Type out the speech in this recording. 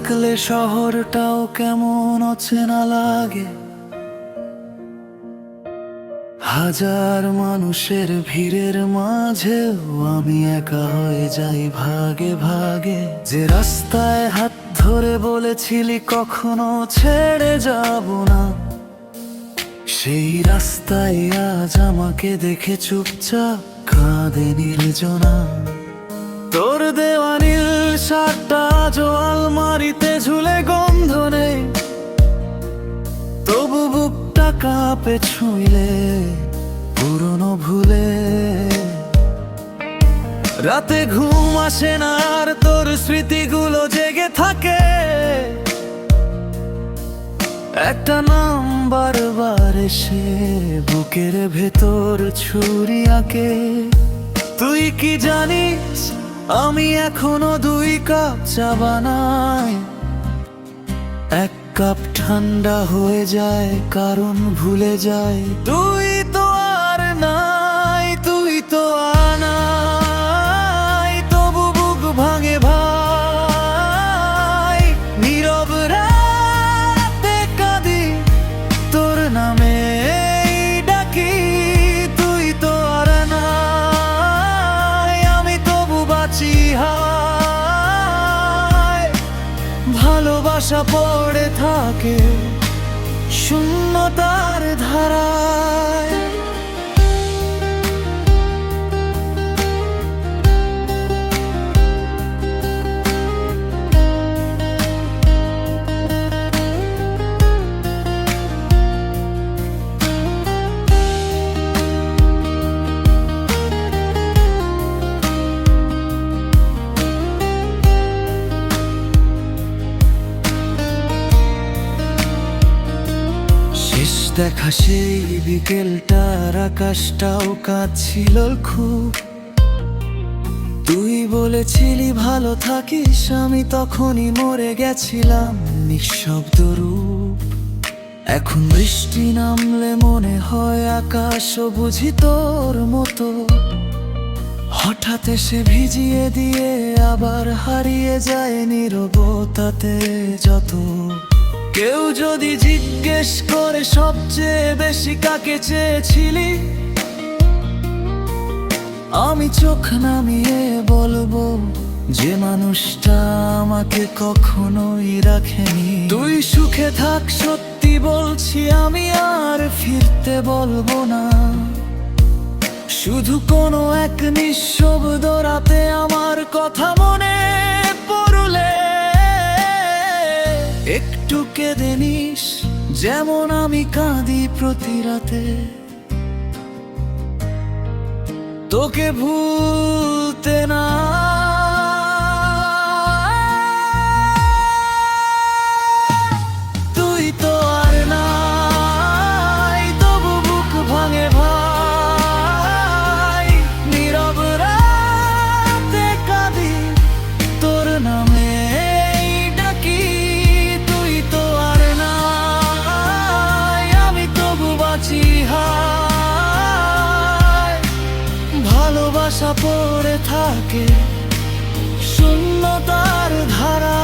থাকলে শহরটাও কেমন অচেনা লাগে। হাজার মানুষের ভিড়ের মাঝেও আমি একা হয়ে যাই ভাগে ভাগে। যে রাস্তায় হাত ধরে বলেছিলি কখনো ছেড়ে যাব না, সেই রাস্তায় আজ আমাকে দেখে চুপচাপ কাঁদে নির্জনা। তোর দেওয়া নীল শার্টটা আজও আলমারিতে ঝুলে গন্ধ নেই, তবু বুকটা কাঁপে ছুঁইলে পুরনো ভুলে। রাতে ঘুম আসে না আর তোর স্মৃতিগুলো জেগে থাকে। একটা নাম বারবার এসে বুকের ভেতর ছুরি আঁকে। তুই কি জানিস আমি এখনো 2 কাপ চা বানাই, 1 কাপ ঠান্ডা হয়ে যায় কারণ ভুলে যায় তুই তো আর নাই, তুই তো আর নাই। তবু বুক ভাঙে ভাই, নীরব রাতে কাঁদি তোর নামে ডাকি। তুই তো আর নাই, আমি তবু বাঁচি হায়। ভালোবাসা পড়ে থাকে শূন্যতার ধারায়। দেখা সেই বিকেলটার আকাশটাও কাঁদছিল খুব। তুই বলেছিলি ভালো থাকিস, আমি তখনই মরে গেছিলাম নিঃশব্দ রূপ। এখন বৃষ্টি নামলে মনে হয় আকাশও বুঝি তোর মতো। হঠাৎ এসে ভিজিয়ে দিয়ে আবার হারিয়ে যায় নীরবতাতে যত। কেউ যদি জিজ্ঞেস করে সবচেয়ে বেশি কাকে চেয়েছিলি, আমি চোখ নামিয়ে বলবো যে মানুষটা আমাকে কখনোই রাখেনি। তুই সুখে থাক সত্যি বলছি, আমি আর ফিরতে বলবো না। শুধু কোনো এক নিঃশব্দ রাতে আমার কথা মনে পড়লে একটু কেঁদে নিস, যেমন আমি কাঁদি প্রতি রাতে। তোকে ভুলতে না তুই তো আর নাই, তবু বুক ভাঙে ভাই। নীরব রাতে কাঁদি তোর নামে ডাকি। তুই তো আর নাই, আমি তবু বাঁচি হায়। ভালোবাসা পড়ে থাকে শূন্যতার ধারা।